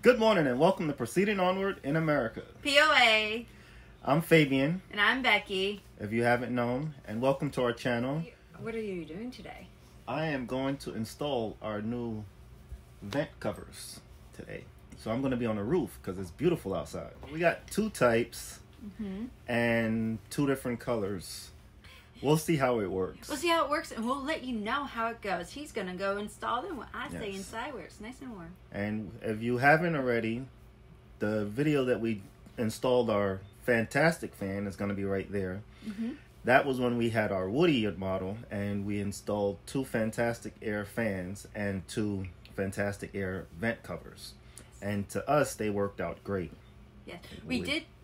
Good morning and welcome to Proceeding Onward in America. POA. I'm Fabian. And I'm Becky. If you haven't known, and welcome to our channel. What are you doing today? I am going to install our new vent covers today. So I'm going to be on the roof because it's beautiful outside. We got two types and two different colors. We'll see how it works. We'll see how it works and we'll let you know how it goes. He's going to go install them while I stay inside where it's nice and warm. And if you haven't already, the video that we installed our fantastic fan is going to be right there. That was when we had our Woody model and we installed two Fantastic Air fans and two Fantastic Air vent covers. And to us, they worked out great. Yes,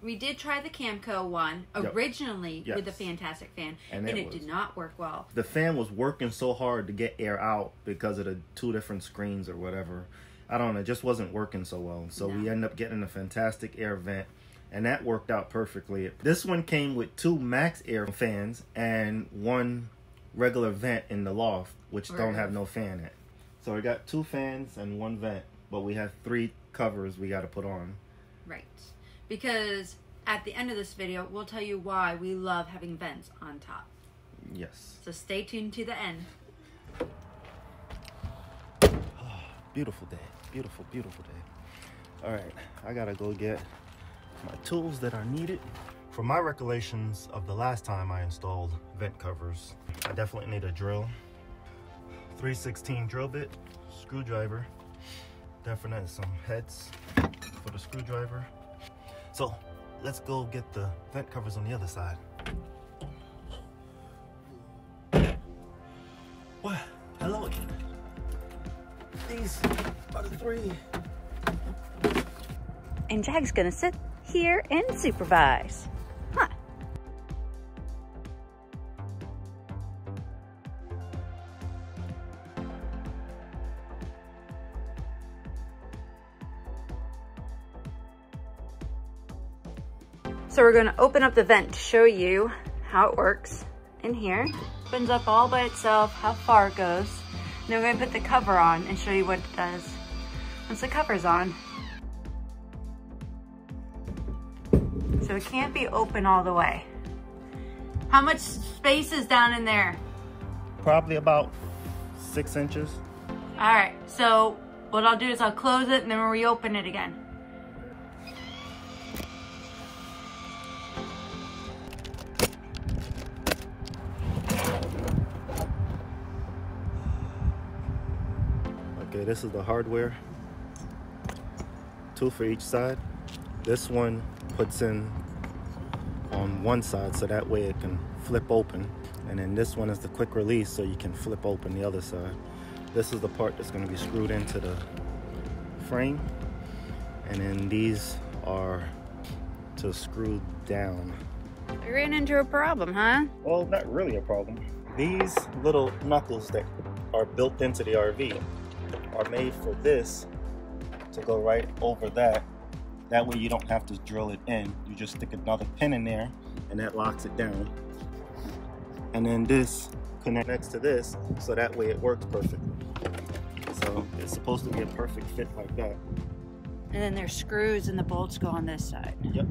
we did try the Camco one originally with the Fantastic fan, and it did not work well. The fan was working so hard to get air out because of the two different screens or whatever. I don't know, it just wasn't working so well. So we ended up getting a Fantastic Air vent, and that worked out perfectly. This one came with two Maxxair fans and one regular vent in the loft, which don't have no fan in it. So we got two fans and one vent, but we have three covers we got to put on. Right. Because at the end of this video, we'll tell you why we love having vents on top. Yes. So stay tuned to the end. Beautiful day. Beautiful, beautiful day. All right, I gotta go get my tools that are needed. From my recollections of the last time I installed vent covers, I definitely need a drill, 3/16 drill bit, screwdriver, definitely some heads for the screwdriver. So let's go get the vent covers on the other side. What? Hello again. These are the three. And Jack's gonna sit here and supervise. Huh. So we're gonna open up the vent to show you how it works in here. Opens up all by itself, how far it goes. And then we're gonna put the cover on and show you what it does once the cover's on. So it can't be open all the way. How much space is down in there? Probably about 6 inches. All right, so what I'll do is I'll close it and then we'll reopen it again. Okay, this is the hardware. Two for each side. This one puts in on one side so that way it can flip open. And then this one is the quick release so you can flip open the other side. This is the part that's going to be screwed into the frame. And then these are to screw down. We ran into a problem, huh? Well, not really a problem. These little knuckles that are built into the RV are made for this to go right over that. That way you don't have to drill it in. You just stick another pin in there and that locks it down. And then this connects to this so that way it works perfectly. So it's supposed to be a perfect fit like that. And then there's screws and the bolts go on this side. Yep.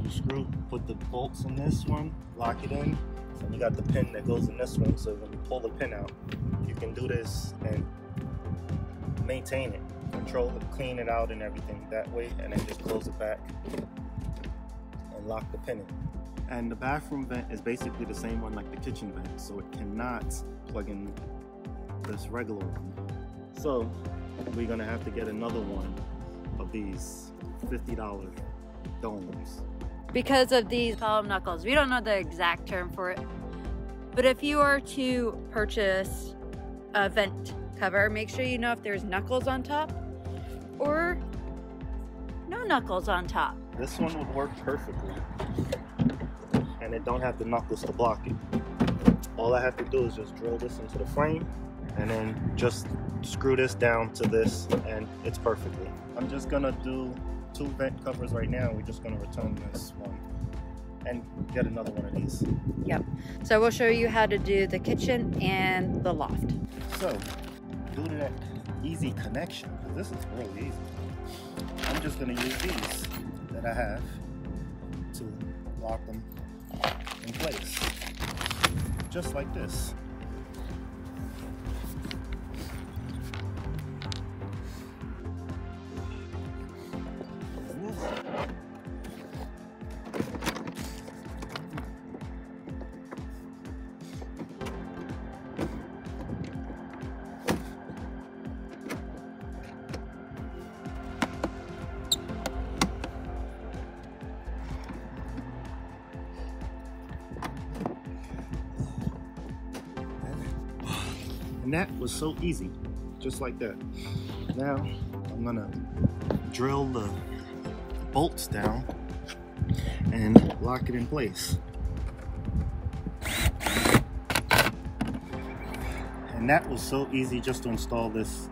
You screw, put the bolts in this one, lock it in, and you got the pin that goes in this one. So when you pull the pin out, you can do this and maintain it, control it, clean it out and everything that way, and then just close it back and lock the pin in. And the bathroom vent is basically the same one like the kitchen vent, so it cannot plug in this regular one. So we're gonna have to get another one of these $50 domes. Because of these column knuckles. We don't know the exact term for it. But if you are to purchase a vent cover, make sure you know if there's knuckles on top or no knuckles on top. This one would work perfectly. And it don't have the knuckles to block it. All I have to do is just drill this into the frame and then just screw this down to this and it's perfectly. I'm just gonna do two vent covers right now. We're just gonna return this one and get another one of these. Yep. So we'll show you how to do the kitchen and the loft. So due to that easy connection, because this is really easy, just gonna use these that I have to lock them in place, just like this. And that was so easy, just like that. Now I'm gonna drill the bolts down and lock it in place. And that was so easy just to install this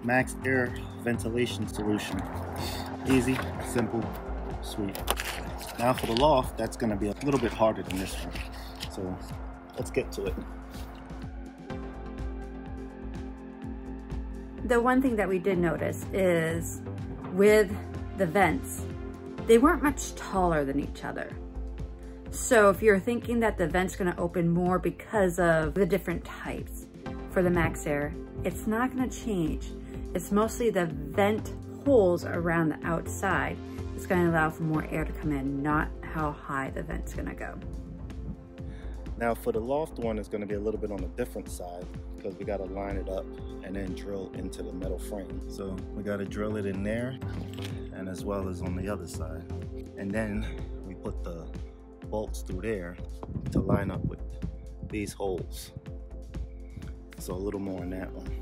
Maxxair ventilation solution. Easy, simple, sweet. Now for the loft, that's gonna be a little bit harder than this one. So let's get to it. The one thing that we did notice is with the vents, they weren't much taller than each other. So if you're thinking that the vent's gonna open more because of the different types for the Maxxair, it's not gonna change. It's mostly the vent holes around the outside that's gonna allow for more air to come in, not how high the vent's gonna go. Now for the loft one, it's gonna be a little bit on the different side because we gotta line it up and then drill into the metal frame. So we gotta drill it in there and as well as on the other side. And then we put the bolts through there to line up with these holes. So a little more on that one.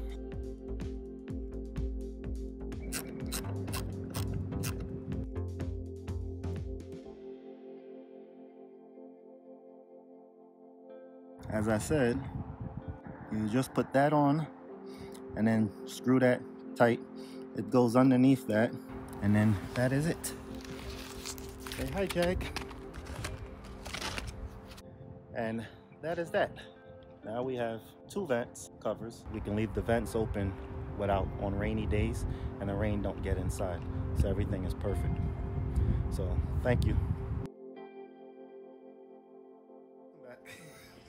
As I said, you just put that on and then screw that tight. It goes underneath that, and then that is it. Say hi, Jack. And that is that. Now we have two vents covers. We can leave the vents open without on rainy days, and the rain don't get inside. So everything is perfect. So thank you.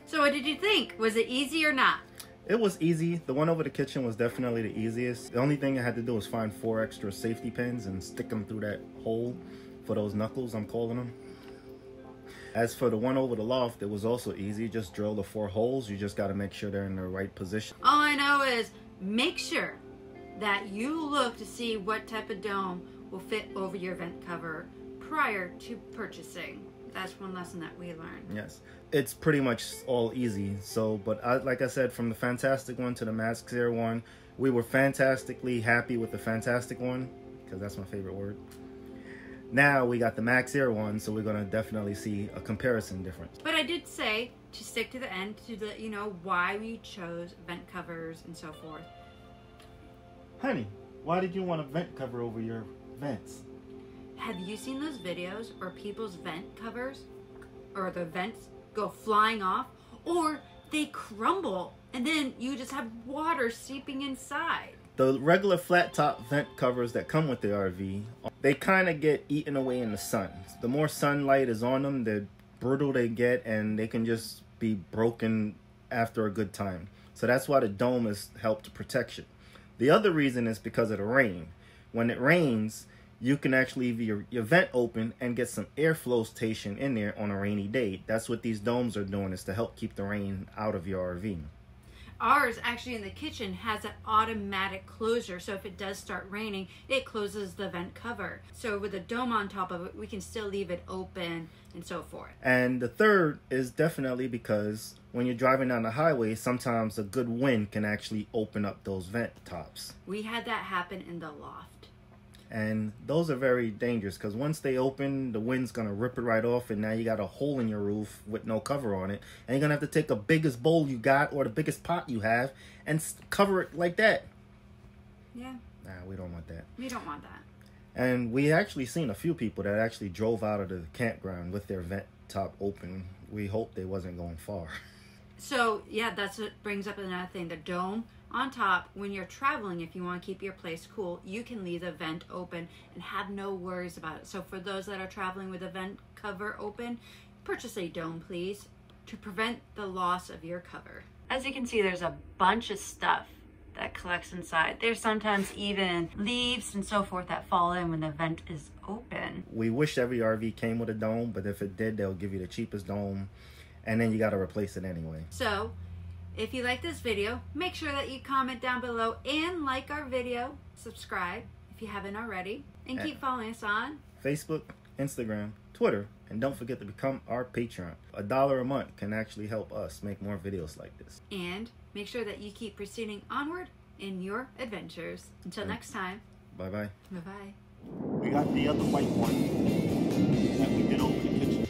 So what did you think? Was it easy or not? It was easy. The one over the kitchen was definitely the easiest. The only thing I had to do was find 4 extra safety pins and stick them through that hole for those knuckles, I'm calling them. As for the one over the loft, it was also easy. Just drill the 4 holes. You just got to make sure they're in the right position. All I know is make sure that you look to see what type of dome will fit over your vent cover prior to purchasing. That's one lesson that we learned. Yes, it's pretty much all easy. So, but like I said, from the Fantastic one to the Maxxair one, we were fantastically happy with the Fantastic one, because that's my favorite word. Now we got the Maxxair one, so we're gonna definitely see a comparison difference. But I did say to stick to the end to let you know why we chose vent covers and so forth. Honey, why did you want a vent cover over your vents? Have you seen those videos or people's vent covers or the vents go flying off, or they crumble and then you just have water seeping inside? The regular flat top vent covers that come with the RV, they kind of get eaten away in the sun. The more sunlight is on them, the brittle they get, and they can just be broken after a good time. So that's why the dome has helped protect it. The other reason is because of the rain. When it rains, you can actually leave your vent open and get some airflow station in there on a rainy day. That's what these domes are doing, is to help keep the rain out of your RV. Ours actually in the kitchen has an automatic closure, so if it does start raining, it closes the vent cover. So with a dome on top of it, we can still leave it open and so forth. And the third is definitely because when you're driving down the highway, sometimes a good wind can actually open up those vent tops. We had that happen in the loft. And those are very dangerous because once they open, the wind's going to rip it right off, and now you got a hole in your roof with no cover on it. And you're going to have to take the biggest bowl you got or the biggest pot you have and cover it like that. Yeah. Nah, we don't want that. We don't want that. And we actually seen a few people that actually drove out of the campground with their vent top open. We hope they wasn't going far. So, yeah, that's what brings up another thing. The dome On top, when you're traveling, if you want to keep your place cool, you can leave the vent open and have no worries about it. So for those that are traveling with the vent cover open, purchase a dome, please, to prevent the loss of your cover. As you can see, there's a bunch of stuff that collects inside. There's sometimes even leaves and so forth that fall in when the vent is open. We wish every RV came with a dome, but if it did, they'll give you the cheapest dome, and then you got to replace it anyway. So if you like this video, make sure that you comment down below and like our video, subscribe if you haven't already, and keep following us on Facebook, Instagram, Twitter, and don't forget to become our Patreon. $1 a month can actually help us make more videos like this. And make sure that you keep proceeding onward in your adventures. Until next time. Bye-bye. Bye-bye. We got the other white one that we did over the kitchen.